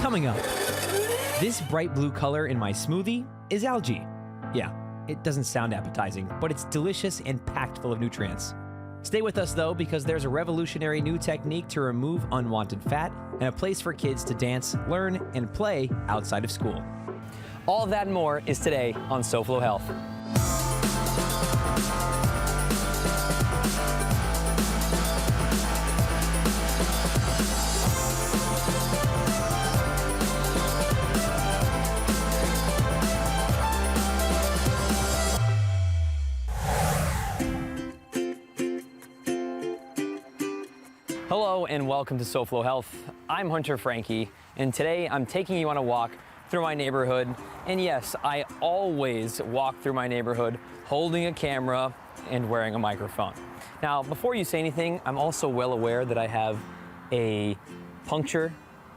Coming up, this bright blue color in my smoothie is algae. Yeah, it doesn't sound appetizing, but it's delicious and packed full of nutrients. Stay with us though, because there's a revolutionary new technique to remove unwanted fat and a place for kids to dance, learn, and play outside of school. All of that and more is today on SoFlo Health. Hello and welcome to SoFlo Health. I'm Hunter Frankie, and today I'm taking you on a walk through my neighborhood. And yes, I always walk through my neighborhood holding a camera and wearing a microphone. Now, before you say anything, I'm also well aware that I have a puncture,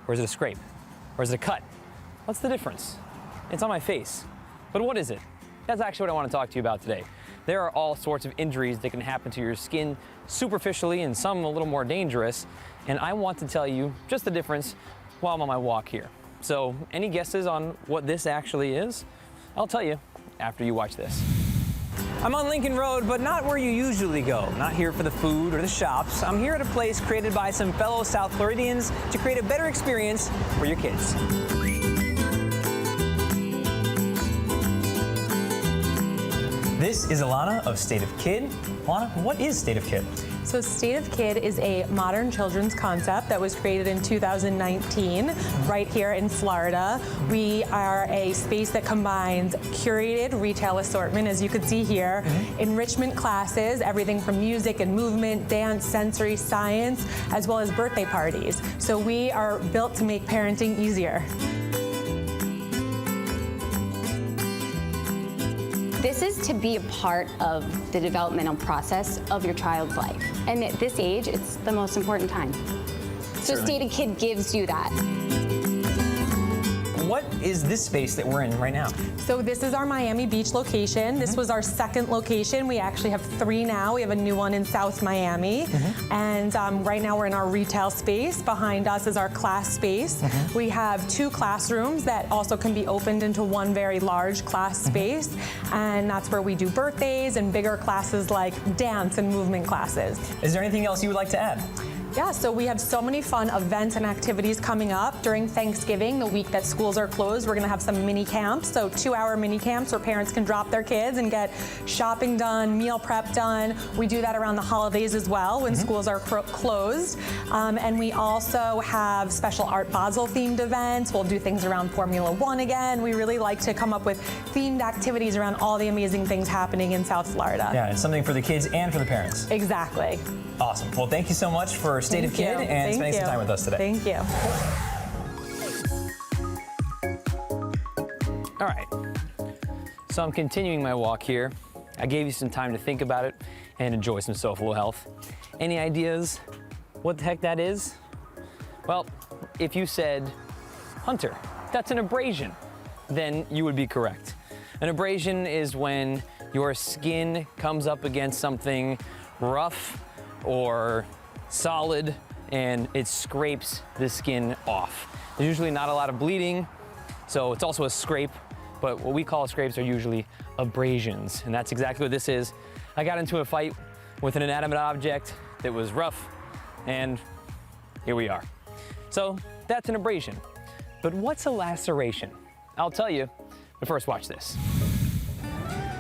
or is it a scrape? Or is it a cut? What's the difference? It's on my face. But what is it? That's actually what I want to talk to you about today. There are all sorts of injuries that can happen to your skin superficially and some a little more dangerous. And I want to tell you just the difference while I'm on my walk here. So any guesses on what this actually is? I'll tell you after you watch this. I'm on Lincoln Road, but not where you usually go. Not here for the food or the shops. I'm here at a place created by some fellow South Floridians to create a better experience for your kids. This is Alana of State of Kid. Alana, what is State of Kid? So State of Kid is a modern children's concept that was created in 2019 right here in Florida. We are a space that combines curated retail assortment, as you can see here, enrichment classes, everything from music and movement, dance, sensory, science, as well as birthday parties. So we are built to make parenting easier. This is to be a part of the developmental process of your child's life. And at this age, it's the most important time. So State of Kid gives you that. What is this space that we're in right now? So this is our Miami Beach location. This was our second location. We actually have 3 now. We have a new one in South Miami. And right now we're in our retail space. Behind us is our class space. We have 2 classrooms that also can be opened into one very large class space. And that's where we do birthdays and bigger classes like dance and movement classes. Is there anything else you would like to add? Yeah, so we have so many fun events and activities coming up during Thanksgiving, the week that schools are closed. We're gonna have some mini camps, so 2-hour mini camps where parents can drop their kids and get shopping done, meal prep done. We do that around the holidays as well when schools are closed. And we also have special Art Basel themed events. We'll do things around Formula 1 again. We really like to come up with themed activities around all the amazing things happening in South Florida. Yeah, it's something for the kids and for the parents. Exactly. Awesome. Well, thank you so much for State of Kid and spending some time with us today. Thank you. All right. So I'm continuing my walk here. I gave you some time to think about it and enjoy some SoFlo Health. Any ideas what the heck that is? Well, if you said, Hunter, that's an abrasion, then you would be correct. An abrasion is when your skin comes up against something rough or solid and it scrapes the skin off. There's usually not a lot of bleeding, so it's also a scrape, but what we call scrapes are usually abrasions, and that's exactly what this is. I got into a fight with an inanimate object that was rough, and here we are. So that's an abrasion. But what's a laceration? I'll tell you, but first watch this.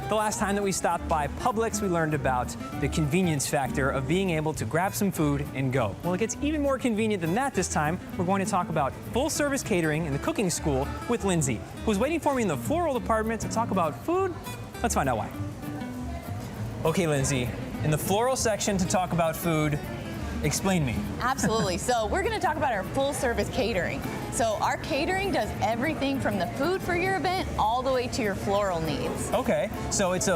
The last time that we stopped by Publix, we learned about the convenience factor of being able to grab some food and go. Well, it gets even more convenient than that this time. We're going to talk about full-service catering in the cooking school with Lindsay, who's waiting for me in the floral department to talk about food. Let's find out why. Okay, Lindsay, in the floral section to talk about food, explain me. Absolutely. So we're going to talk about our full service catering. So our catering does everything from the food for your event all the way to your floral needs. Okay, so it's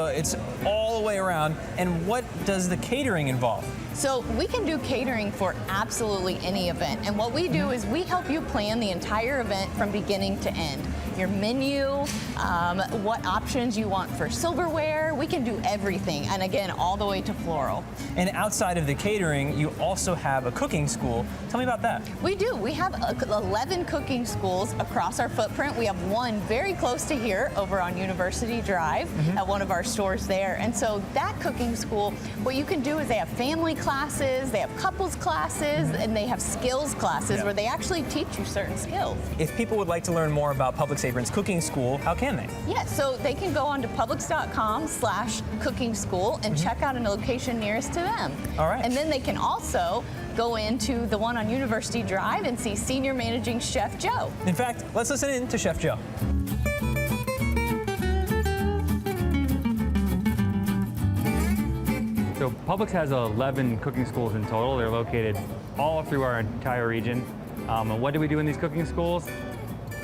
all the way around. And what does the catering involve? So we can do catering for absolutely any event. And what we do is we help you plan the entire event from beginning to end. Your menu, what options you want for silverware, we can do everything. And again, all the way to floral. And outside of the catering, you also have a cooking school. Tell me about that. We do. We have 11 cooking schools across our footprint. We have one very close to here over on University Drive at one of our stores there. And so that cooking school, what you can do is they have family classes, they have couples classes, and they have skills classes where they actually teach you certain skills. If people would like to learn more about Public Apron's cooking school, how can they? Yeah, so they can go on to publix.com/cooking school and check out a location nearest to them. All right. And then they can also go into the one on University Drive and see Senior Managing Chef Joe. In fact, let's listen in to Chef Joe. So Publix has 11 cooking schools in total. They're located all through our entire region. And what do we do in these cooking schools?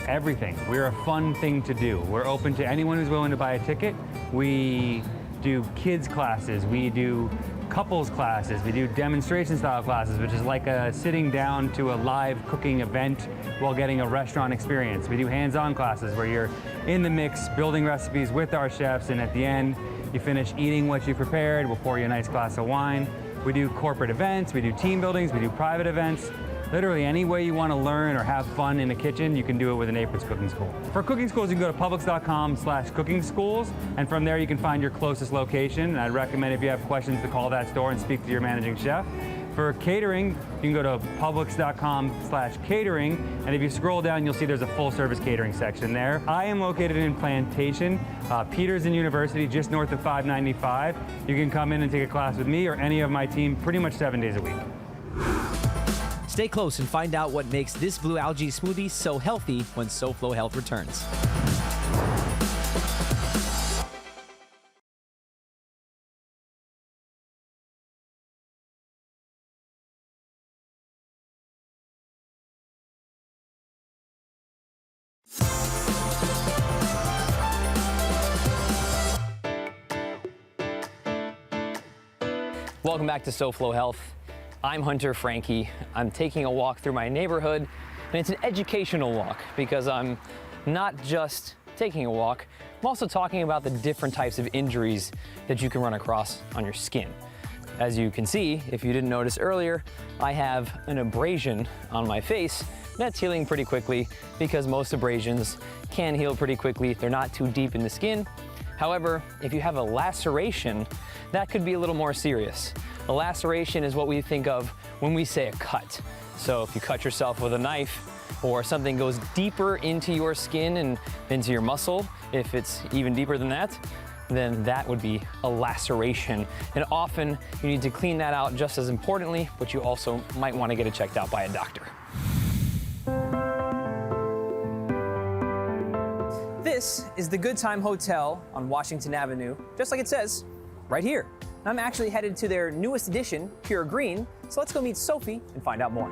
Everything. We're a fun thing to do. We're open to anyone who's willing to buy a ticket. We do kids classes. We do couples classes. We do demonstration style classes, which is like sitting down to a live cooking event while getting a restaurant experience. We do hands-on classes where you're in the mix, building recipes with our chefs, and at the end, you finish eating what you prepared. We'll pour you a nice glass of wine. We do corporate events, we do team buildings, we do private events. Literally any way you want to learn or have fun in the kitchen, you can do it with an Aprons Cooking School. For cooking schools, you can go to publix.com/cooking schools, and from there you can find your closest location. And I'd recommend if you have questions to call that store and speak to your managing chef. For catering, you can go to publix.com/catering, and if you scroll down, you'll see there's a full-service catering section there. I am located in Plantation, Peters and University, just north of 595. You can come in and take a class with me or any of my team pretty much 7 days a week. Stay close and find out what makes this blue algae smoothie so healthy when SoFlo Health returns. Welcome back to SoFlo Health. I'm Hunter Frankie. I'm taking a walk through my neighborhood, and it's an educational walk because I'm not just taking a walk, I'm also talking about the different types of injuries that you can run across on your skin. As you can see, if you didn't notice earlier, I have an abrasion on my face that's healing pretty quickly because most abrasions can heal pretty quickly. They're not too deep in the skin. However, if you have a laceration, that could be a little more serious. A laceration is what we think of when we say a cut. So if you cut yourself with a knife or something goes deeper into your skin and into your muscle, if it's even deeper than that, then that would be a laceration. And often you need to clean that out just as importantly, but you also might want to get it checked out by a doctor. This is the Good Time Hotel on Washington Avenue, just like it says, right here. I'm actually headed to their newest addition, Pure Green, so let's go meet Sophie and find out more.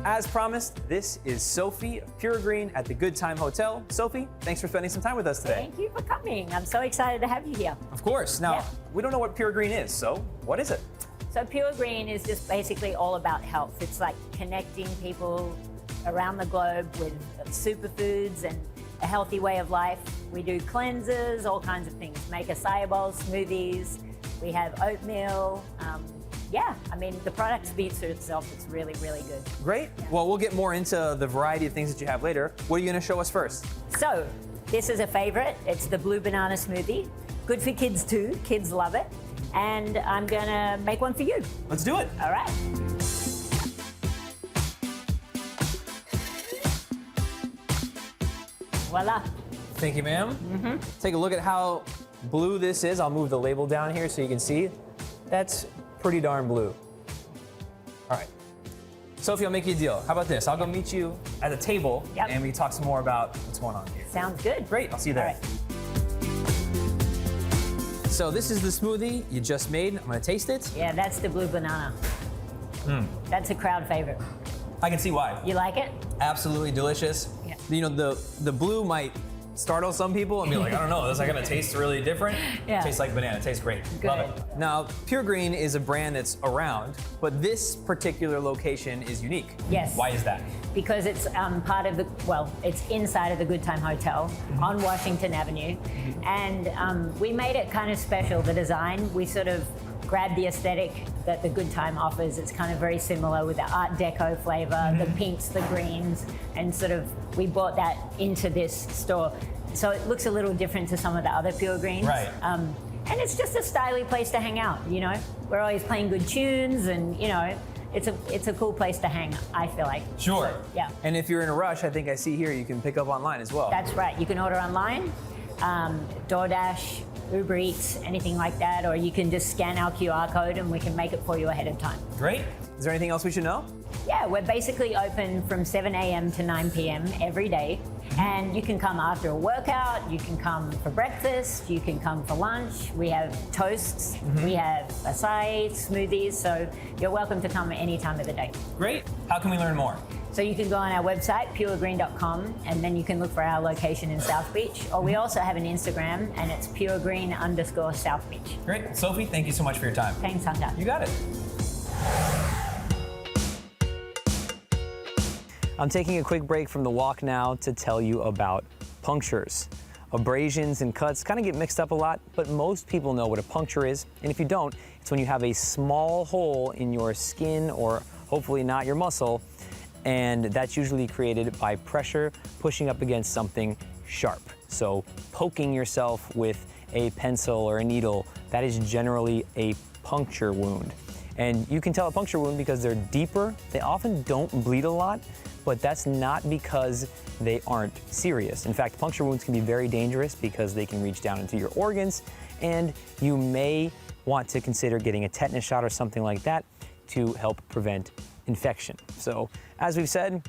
As promised, this is Sophie of Pure Green at the Good Time Hotel. Sophie, thanks for spending some time with us today. Thank you for coming. I'm so excited to have you here. Of course. Now, we don't know what Pure Green is, so what is it? So Pure Green is just basically all about health. It's like connecting people around the globe with superfoods and a healthy way of life. We do cleansers, all kinds of things. Make acai bowl smoothies. We have oatmeal. I mean, the product speaks for itself. It's really, really good. Great. Well, we'll get more into the variety of things that you have later. What are you going to show us first? So this is a favorite. It's the blue banana smoothie. Good for kids too. Kids love it. And I'm going to make one for you. Let's do it. All right. Voila. Thank you, ma'am. Take a look at how blue this is. I'll move the label down here so you can see. That's pretty darn blue. All right. Sophie, I'll make you a deal. How about this? I'll go meet you at a table and we talk some more about what's going on here. Sounds good. Great. I'll see you there. All right. So this is the smoothie you just made. I'm going to taste it. Yeah, that's the blue banana. That's a crowd favorite. I can see why. You like it? Absolutely delicious. Yeah. You know, the blue might startle some people and be like, I don't know, is that gonna taste really different? Yeah. It tastes like banana, it tastes great. Good. Love it. Now, Pure Green is a brand that's around, but this particular location is unique. Yes. Why is that? Because it's part of the, it's inside of the Good Time Hotel on Washington Avenue. And we made it kind of special, the design. We sort of grab the aesthetic that the Good Time offers. It's kind of very similar with the Art Deco flavor, the pinks, the greens, and sort of we brought that into this store. So it looks a little different to some of the other Pure Greens. Right. And it's just a stylish place to hang out, you know? We're always playing good tunes and, you know, it's a cool place to hang, I feel like. Sure. So, yeah. And if you're in a rush, I think I see here you can pick up online as well. That's right. You can order online, DoorDash, Uber Eats, anything like that, or you can just scan our QR code and we can make it for you ahead of time. Great. Is there anything else we should know? Yeah, we're basically open from 7 a.m. to 9 p.m. every day. And you can come after a workout, you can come for breakfast, you can come for lunch. We have toasts, we have acai, smoothies, so you're welcome to come at any time of the day. Great. How can we learn more? So you can go on our website, puregreen.com, and then you can look for our location in South Beach. Or we also have an Instagram, and it's puregreen_South Beach. Great. Sophie, thank you so much for your time. Thanks, Hunter. You got it. I'm taking a quick break from the walk now to tell you about punctures. Abrasions and cuts kind of get mixed up a lot, but most people know what a puncture is. And if you don't, it's when you have a small hole in your skin or hopefully not your muscle, and that's usually created by pressure pushing up against something sharp. So poking yourself with a pencil or a needle, that is generally a puncture wound. And you can tell a puncture wound because they're deeper. They often don't bleed a lot, but that's not because they aren't serious. In fact, puncture wounds can be very dangerous because they can reach down into your organs, and you may want to consider getting a tetanus shot or something like that to help prevent infection. So, as we've said,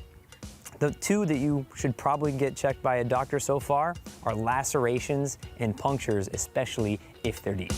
the two that you should probably get checked by a doctor so far are lacerations and punctures, especially if they're deep.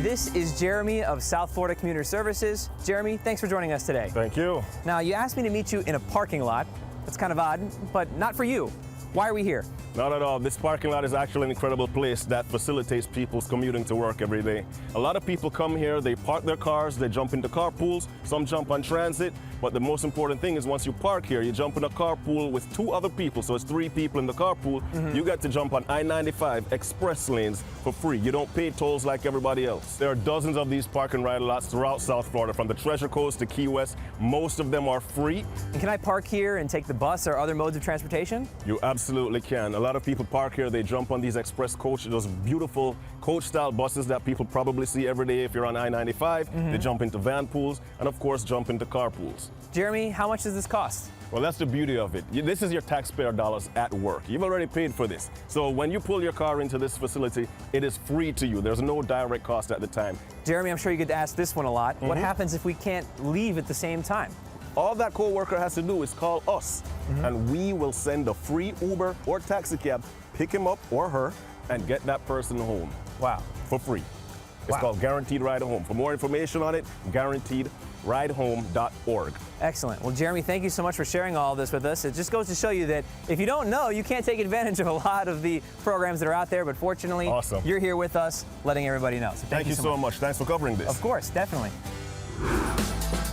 This is Jeremy of South Florida Commuter Services. Jeremy, thanks for joining us today. Thank you. Now, you asked me to meet you in a parking lot. That's kind of odd, but not for you. Why are we here? Not at all. This parking lot is actually an incredible place that facilitates people's commuting to work every day. A lot of people come here, they park their cars, they jump into carpools, some jump on transit, but the most important thing is once you park here, you jump in a carpool with 2 other people, so it's 3 people in the carpool. You get to jump on I-95 express lanes for free. You don't pay tolls like everybody else. There are dozens of these parking ride lots throughout South Florida, from the Treasure Coast to Key West. Most of them are free. And can I park here and take the bus or other modes of transportation? You absolutely can. A lot of people park here, they jump on these express coaches, those beautiful coach-style buses that people probably see every day if you're on I-95. They jump into van pools, and of course jump into carpools. Jeremy, how much does this cost? Well, that's the beauty of it. This is your taxpayer dollars at work. You've already paid for this. So when you pull your car into this facility, it is free to you. There's no direct cost at the time. Jeremy, I'm sure you get asked this one a lot. What happens if we can't leave at the same time? All that co-worker has to do is call us, and we will send a free Uber or taxi cab, pick him up or her, and get that person home. Wow. For free. It's called Guaranteed Ride Home. For more information on it, guaranteedridehome.org. Excellent. Well, Jeremy, thank you so much for sharing all of this with us. It just goes to show you that if you don't know, you can't take advantage of a lot of the programs that are out there, but fortunately, you're here with us, letting everybody know. So thank you so much. Thanks for covering this. Of course, definitely.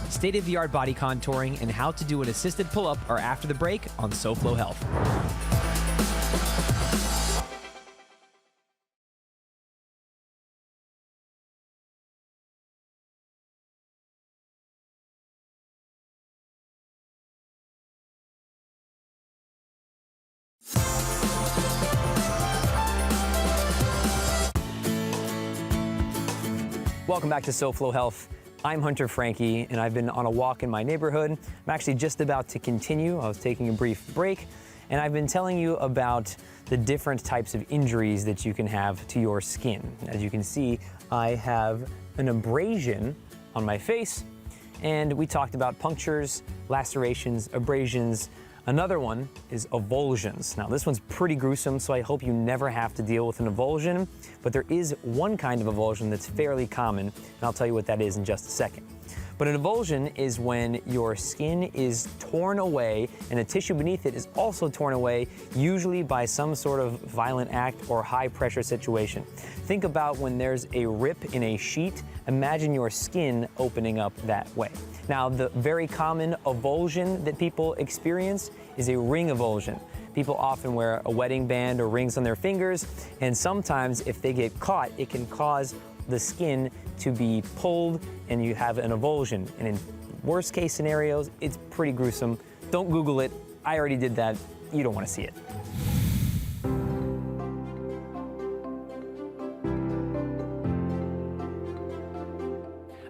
State-of-the-art body contouring and how to do an assisted pull-up are after the break on SoFlo Health. Welcome back to SoFlo Health. I'm Hunter Frankie, and I've been on a walk in my neighborhood. I'm actually just about to continue. I was taking a brief break, and I've been telling you about the different types of injuries that you can have to your skin. As you can see, I have an abrasion on my face, and we talked about punctures, lacerations, abrasions. Another one is avulsions. Now, this one's pretty gruesome, so I hope you never have to deal with an avulsion, but there is one kind of avulsion that's fairly common, and I'll tell you what that is in just a second. But an avulsion is when your skin is torn away and the tissue beneath it is also torn away, usually by some sort of violent act or high pressure situation. Think about when there's a rip in a sheet, imagine your skin opening up that way. Now, the very common avulsion that people experience is a ring avulsion. People often wear a wedding band or rings on their fingers, and sometimes if they get caught, it can cause the skin to be pulled and you have an avulsion. And in worst case scenarios, it's pretty gruesome. Don't Google it. I already did that. You don't want to see it.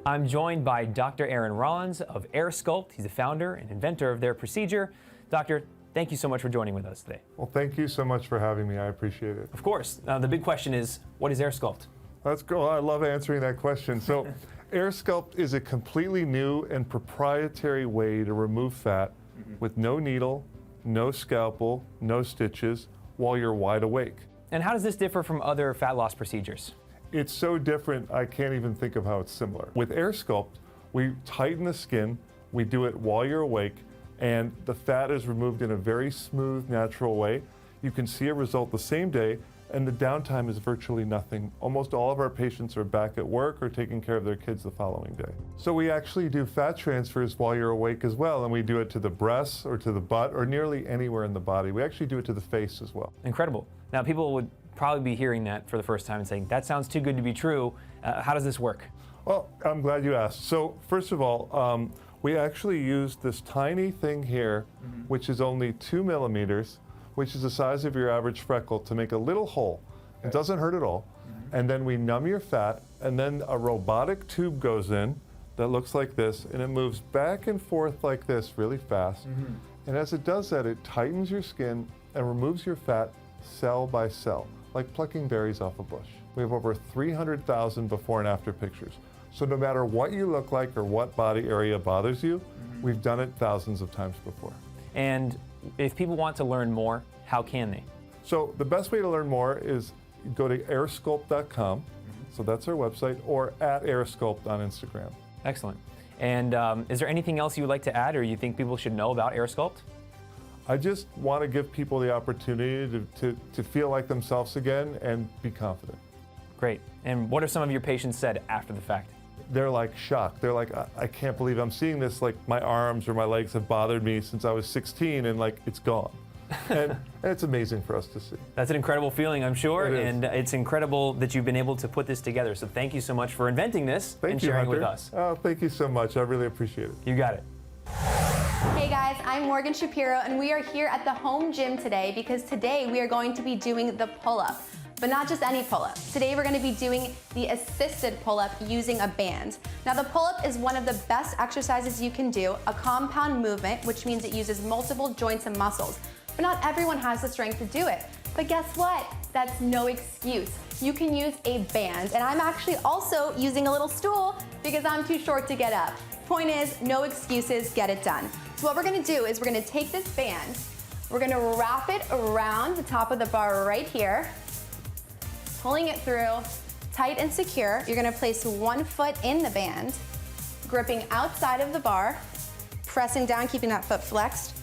I'm joined by Dr. Aaron Rollins of AirSculpt. He's the founder and inventor of their procedure. Doctor, thank you so much for joining with us today. Well, thank you so much for having me. I appreciate it. Of course. The big question is, what is AirSculpt? That's cool. I love answering that question. So, AirSculpt is a completely new and proprietary way to remove fat with no needle, no scalpel, no stitches, while you're wide awake. And how does this differ from other fat loss procedures? It's so different, I can't even think of how it's similar. With AirSculpt, we tighten the skin, we do it while you're awake, and the fat is removed in a very smooth, natural way. You can see a result the same day, and the downtime is virtually nothing. Almost all of our patients are back at work or taking care of their kids the following day. So we actually do fat transfers while you're awake as well, and we do it to the breasts or to the butt or nearly anywhere in the body. We actually do it to the face as well. Incredible. Now, people would probably be hearing that for the first time and saying, that sounds too good to be true. How does this work? Well, I'm glad you asked. So first of all, we actually used this tiny thing here, which is only 2 millimeters, which is the size of your average freckle, to make a little hole. It doesn't hurt at all. And then we numb your fat, and then a robotic tube goes in that looks like this, and it moves back and forth like this really fast. And as it does that, it tightens your skin and removes your fat cell by cell, like plucking berries off a bush. We have over 300,000 before and after pictures. So no matter what you look like or what body area bothers you, we've done it thousands of times before. And if people want to learn more, how can they? So the best way to learn more is go to airsculpt.com. So that's our website, or at AirSculpt on Instagram. Excellent. And is there anything else you would like to add or you think people should know about AirSculpt? I just want to give people the opportunity to feel like themselves again and be confident. Great. And what have some of your patients said after the fact? They're like shocked. They're like, I can't believe I'm seeing this. Like, my arms or my legs have bothered me since I was 16, and like, it's gone. And it's amazing for us to see. That's an incredible feeling, I'm sure, It is. and it's incredible that you've been able to put this together. So thank you so much for inventing this and Thank you, sharing Hunter. with us. Oh, thank you so much. I really appreciate it. You got it. Hey guys, I'm Morgan Shapiro, and we are here at the home gym today because today we are going to be doing the pull-up. But not just any pull-up. Today we're going to be doing the assisted pull-up using a band. Now the pull-up is one of the best exercises you can do, a compound movement, which means it uses multiple joints and muscles. But not everyone has the strength to do it. But guess what? That's no excuse. You can use a band, and I'm actually also using a little stool because I'm too short to get up. Point is, no excuses, get it done. So what we're gonna do is we're gonna take this band, we're gonna wrap it around the top of the bar right here, pulling it through, tight and secure. You're gonna place one foot in the band, gripping outside of the bar, pressing down, keeping that foot flexed,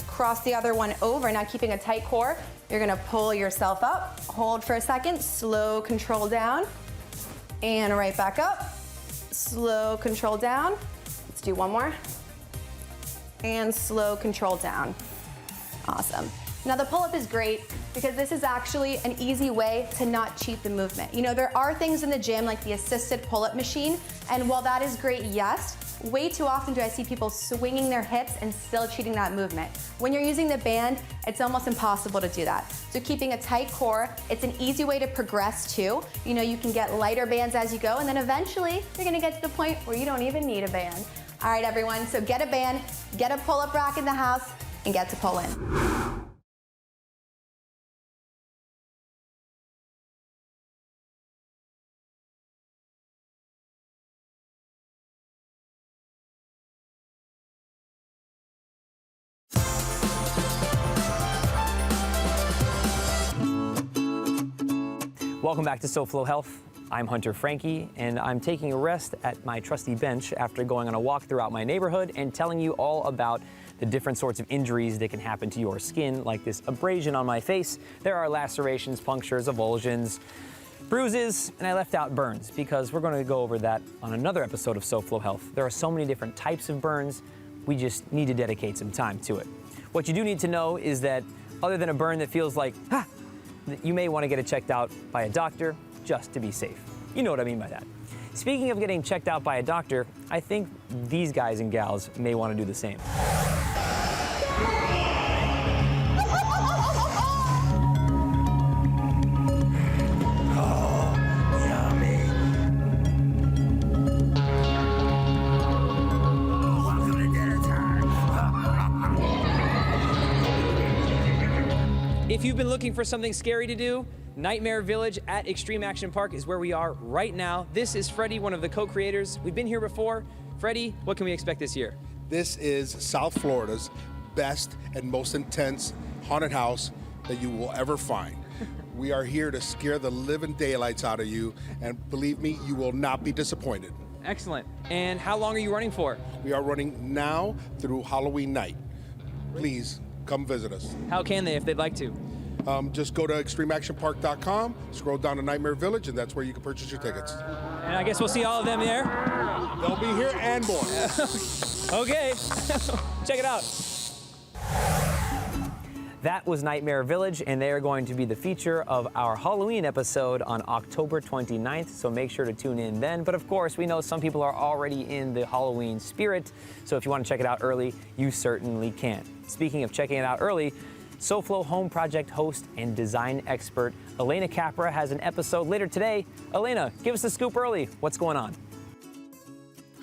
cross the other one over, now keeping a tight core. You're gonna pull yourself up, hold for a second, slow control down, and right back up, slow control down. Let's do one more, and slow control down. Awesome. Now the pull-up is great because this is actually an easy way to not cheat the movement. You know, there are things in the gym like the assisted pull-up machine, and while that is great, yes, way too often do I see people swinging their hips and still cheating that movement. When you're using the band, it's almost impossible to do that. So keeping a tight core, it's an easy way to progress too. You know, you can get lighter bands as you go, and then eventually you're gonna get to the point where you don't even need a band. All right, everyone, so get a band, get a pull-up rack in the house, and get to pull in. Welcome back to SoFlo Health. I'm Hunter Frankie, and I'm taking a rest at my trusty bench after going on a walk throughout my neighborhood and telling you all about the different sorts of injuries that can happen to your skin, like this abrasion on my face. There are lacerations, punctures, avulsions, bruises, and I left out burns because we're going to go over that on another episode of SoFlo Health. There are so many different types of burns, we just need to dedicate some time to it. What you do need to know is that other than a burn that feels like, you may want to get it checked out by a doctor just to be safe. You know what I mean by that. Speaking of getting checked out by a doctor, I think these guys and gals may want to do the same. If you've been looking for something scary to do, Nightmare Village at Extreme Action Park is where we are right now. This is Freddie, one of the co-creators. We've been here before. Freddie, what can we expect this year? This is South Florida's best and most intense haunted house that you will ever find. We are here to scare the living daylights out of you, and believe me, you will not be disappointed. Excellent. And how long are you running for? We are running now through Halloween night. Please come visit us. How can they if they'd like to? Just go to extremeactionpark.com, scroll down to Nightmare Village, and that's where you can purchase your tickets. And I guess we'll see all of them there. They'll be here and more. Okay, check it out. That was Nightmare Village, and they are going to be the feature of our Halloween episode on October 29th, so make sure to tune in then. But of course, we know some people are already in the Halloween spirit, so if you want to check it out early, you certainly can. Speaking of checking it out early, SoFlo Home Project host and design expert Elena Capra has an episode later today. Elena, give us the scoop early. What's going on?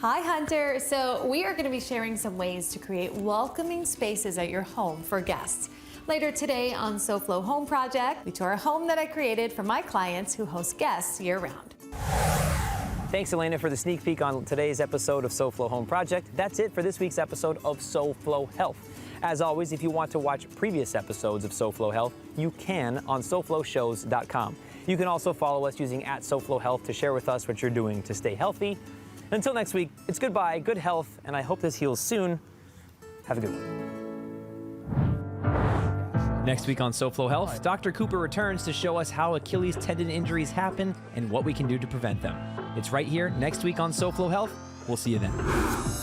Hi, Hunter. So we are going to be sharing some ways to create welcoming spaces at your home for guests. Later today on SoFlo Home Project, we tour a home that I created for my clients who host guests year-round. Thanks, Elena, for the sneak peek on today's episode of SoFlo Home Project. That's it for this week's episode of SoFlo Health. As always, if you want to watch previous episodes of SoFlo Health, you can on SoFloShows.com. You can also follow us using @SoFlo Health to share with us what you're doing to stay healthy. Until next week, it's goodbye, good health, and I hope this heals soon. Have a good one. Next week on SoFlo Health, Dr. Cooper returns to show us how Achilles tendon injuries happen and what we can do to prevent them. It's right here next week on SoFlo Health. We'll see you then.